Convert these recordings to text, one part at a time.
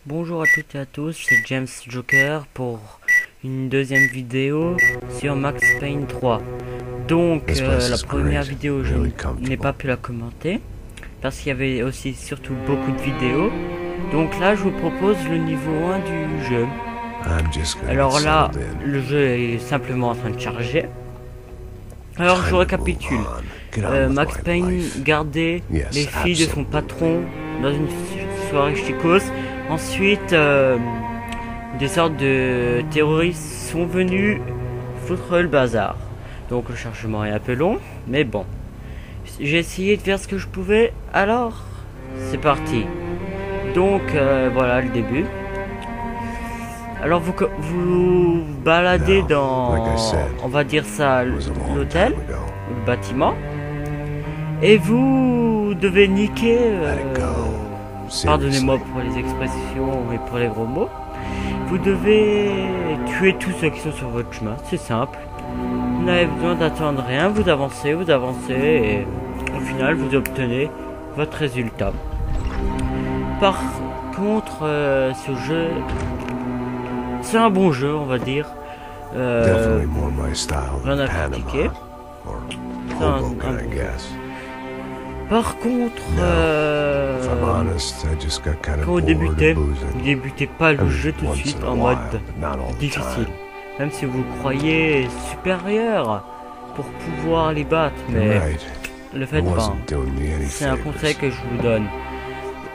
Bonjour à toutes et à tous, c'est James Joker pour une deuxième vidéo sur Max Payne 3. Donc la première vidéo je n'ai pas pu la commenter parce qu'il y avait aussi surtout beaucoup de vidéos. Donc là je vous propose le niveau 1 du jeu. Alors là le jeu est simplement en train de charger. Alors je récapitule. Max Payne gardait les filles de son patron dans une soirée chicose. Ensuite, des sortes de terroristes sont venus foutre le bazar. Donc le chargement est un peu long, mais bon. J'ai essayé de faire ce que je pouvais, alors c'est parti. Donc voilà le début. Alors vous baladez dans, on va dire ça, l'hôtel, le bâtiment. Et vous devez niquer... pardonnez-moi pour les expressions et pour les gros mots. Vous devez tuer tous ceux qui sont sur votre chemin, c'est simple. Vous n'avez besoin d'attendre rien, vous avancez et au final vous obtenez votre résultat. Par contre, ce jeu, c'est un bon jeu, on va dire. Rien à critiquer. C'est un bon jeu. Par contre, quand vous débutez pas le jeu tout de suite en mode difficile. Même si vous croyez supérieur pour pouvoir les battre, mais le faites pas. C'est un conseil que je vous donne.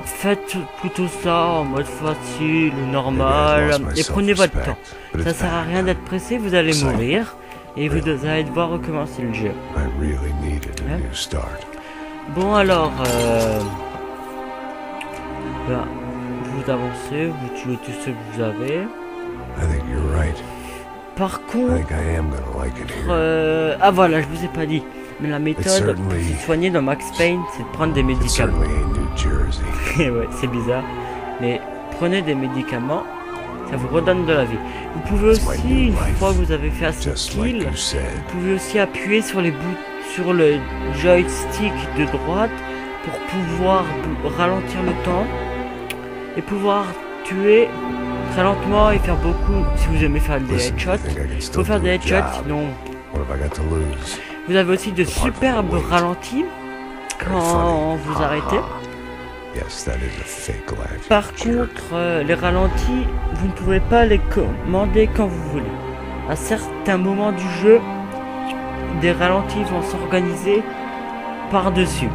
Faites plutôt ça en mode facile ou normal et prenez votre temps. Ça sert à rien d'être pressé, vous allez mourir et vous allez devoir recommencer le jeu. Bon alors, vous avancez, vous tuez tous ceux que vous avez. Par contre, ah voilà, je vous ai pas dit, mais la méthode pour se soigner dans Max Payne, c'est de prendre des médicaments. Ouais, c'est bizarre, mais prenez des médicaments, ça vous redonne de la vie. Vous pouvez aussi, une fois que vous avez fait assez de kills, vous pouvez aussi appuyer sur les bouts. Sur le joystick de droite pour pouvoir ralentir le temps et pouvoir tuer très lentement et faire beaucoup. Si vous aimez faire des headshots, il faut faire des headshots, sinon vous avez aussi de superbes ralentis quand vous arrêtez. Par contre, les ralentis, vous ne pouvez pas les commander quand vous voulez. À certains moments du jeu, des ralentis vont s'organiser par-dessus.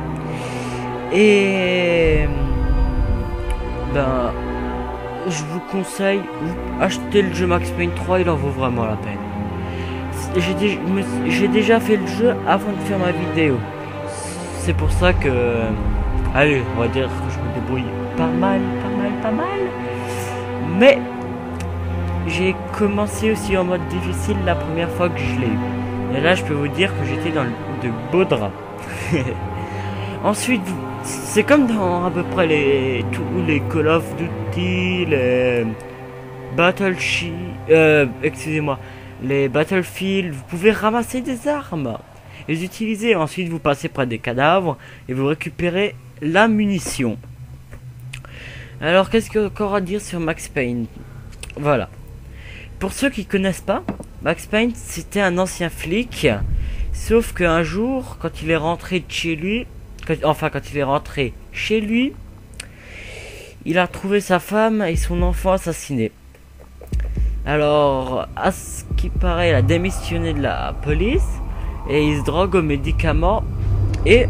Et ben, je vous conseille, achetez le jeu Max Payne 3, il en vaut vraiment la peine. J'ai déjà fait le jeu avant de faire ma vidéo. C'est pour ça que, allez, on va dire que je me débrouille pas mal. Mais j'ai commencé aussi en mode difficile la première fois que je l'ai eu. Et là, je peux vous dire que j'étais dans de beaux draps. Ensuite, c'est comme dans à peu près tous les Call of Duty, les excusez-moi, les Battlefield. Vous pouvez ramasser des armes, les utiliser. Ensuite, vous passez près des cadavres et vous récupérez la munition. Alors, qu'est-ce qu'il y a encore à dire sur Max Payne? Voilà. Pour ceux qui connaissent pas, Max Payne c'était un ancien flic, sauf qu'un jour, quand il est rentré de chez lui, quand il est rentré chez lui, il a trouvé sa femme et son enfant assassinés. Alors, à ce qui paraît, il a démissionné de la police et il se drogue aux médicaments et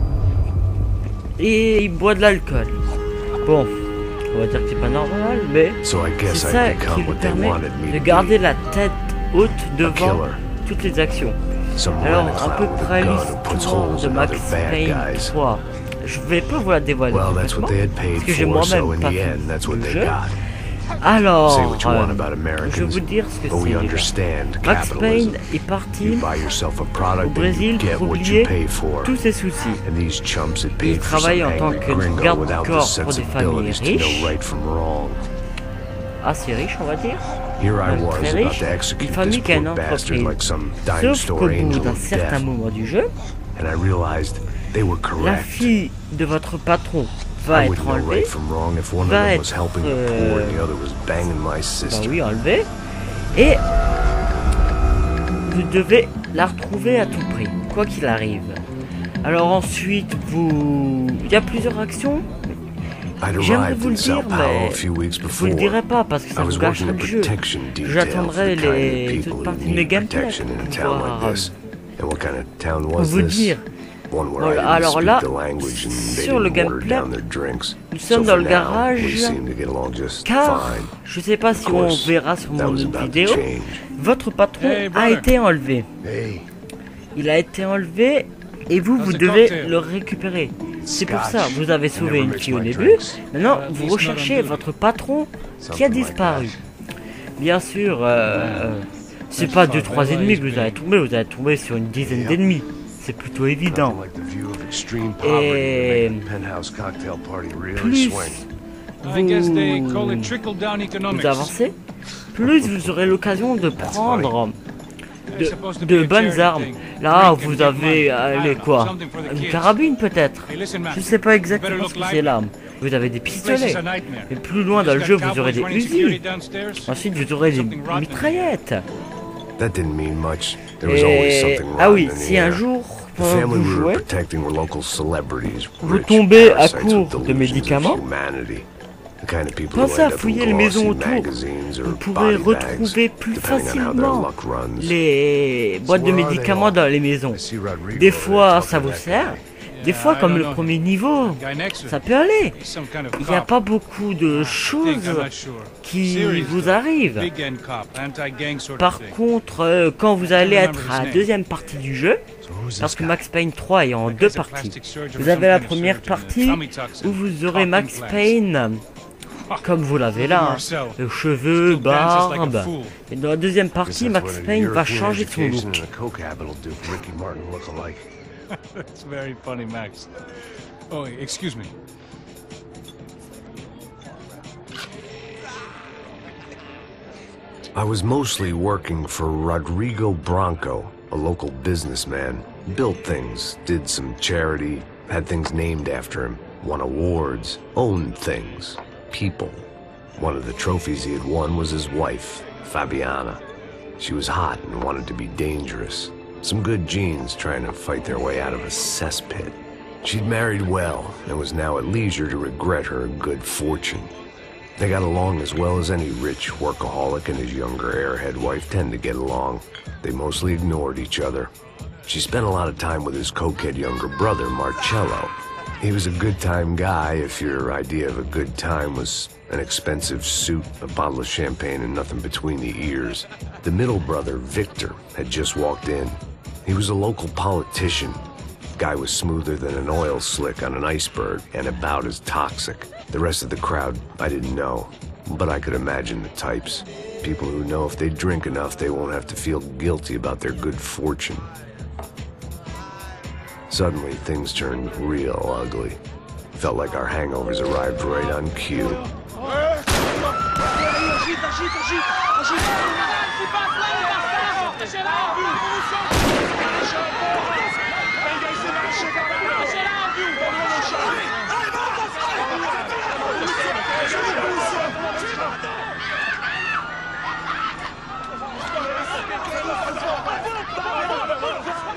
il boit de l'alcool. Bon. On va dire que c'est pas normal, mais c'est ça qui lui permet de garder la tête haute devant toutes les actions. Alors, à peu près l'histoire de Max Payne 3, je vais pas vous la dévoiler parce que j'ai moi-même pas fait le jeu. Alors, je vais vous dire ce que c'est. Max Payne est parti au Brésil pour oublier tous ses soucis. Il travaille en tant que garde du corps pour des familles riches, assez riches on va dire, même très riches, une famille qui a une entreprise. Sauf qu'au bout d'un certain moment du jeu, la fille de votre patron, va être enlevé, enlevé, et vous devez la retrouver à tout prix, quoi qu'il arrive. Alors ensuite, il y a plusieurs actions. J'aimerais vous le dire, mais je vous le dirai pas parce que ça vous gâcherait le jeu. J'attendrai les autres parties de mes gameplays pour vous dire. Voilà, alors là, sur le gameplay, nous sommes dans le garage, car, je sais pas si on verra sur mon vidéo, votre patron a été enlevé. Il a été enlevé et vous devez le récupérer. C'est pour ça, vous avez sauvé une fille au début, maintenant vous recherchez votre patron qui a disparu. Bien sûr, c'est pas 2-3 ennemis que vous allez tomber sur une dizaine d'ennemis. C'est plutôt évident. Et plus vous avancez, plus vous aurez l'occasion de prendre de bonnes armes. Là, vous avez, quoi, une carabine peut-être. Je sais pas exactement ce que c'est l'arme. Vous avez des pistolets. Et plus loin dans le jeu, vous aurez des fusils. Ensuite, vous aurez des mitraillettes. Et... ah oui, si un jour, pendant que vous jouez, vous tombez à court de médicaments, pensez à fouiller les maisons autour. Vous pourrez retrouver plus facilement les boîtes de médicaments dans les maisons. Des fois, ça vous sert. Des fois, comme le premier niveau, ça peut aller. Il n'y a pas beaucoup de choses qui vous arrivent. Par contre, quand vous allez être à la deuxième partie du jeu, parce que Max Payne 3 est en deux parties, vous avez la première partie où vous aurez Max Payne comme vous l'avez là, hein, cheveux, barbe. Et dans la deuxième partie, Max Payne va changer son look. That's very funny, Max. Oh, excuse me. I was mostly working for Rodrigo Branco, a local businessman. Built things, did some charity, had things named after him, won awards, owned things, people. One of the trophies he had won was his wife, Fabiana. She was hot and wanted to be dangerous. Some good genes trying to fight their way out of a cesspit. She'd married well and was now at leisure to regret her good fortune. They got along as well as any rich workaholic and his younger airhead wife tend to get along. They mostly ignored each other. She spent a lot of time with his cokehead younger brother, Marcello. He was a good-time guy if your idea of a good time was an expensive suit, a bottle of champagne, and nothing between the ears. The middle brother, Victor, had just walked in. He was a local politician. Guy was smoother than an oil slick on an iceberg and about as toxic. The rest of the crowd, I didn't know, but I could imagine the types. People who know if they drink enough, they won't have to feel guilty about their good fortune. Suddenly, things turned real ugly. Felt like our hangovers arrived right on cue.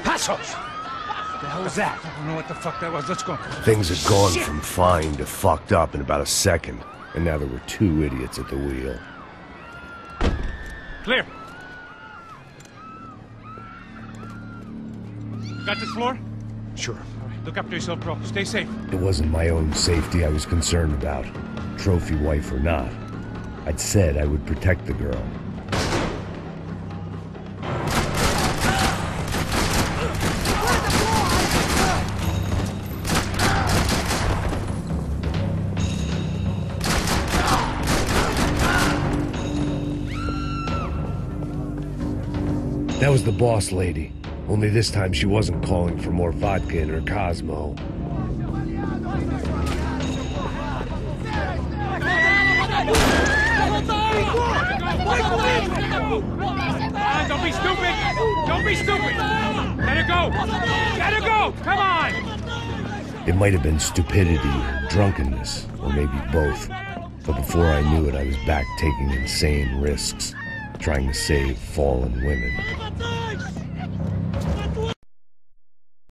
Passos! What the hell was that? I don't know what the fuck that was. Let's go. Things had gone from fine to fucked up in about a second, and now there were two idiots at the wheel. Clear. Got this floor? Sure. All right, look after yourself, bro. Stay safe. It wasn't my own safety I was concerned about, trophy wife or not. I'd said I would protect the girl. That was the boss lady. Only this time she wasn't calling for more vodka in her Cosmo. Don't be stupid! Don't be stupid! Let her go! Let her go! Come on! It might have been stupidity, drunkenness, or maybe both. But before I knew it, I was back taking insane risks, trying to save fallen women.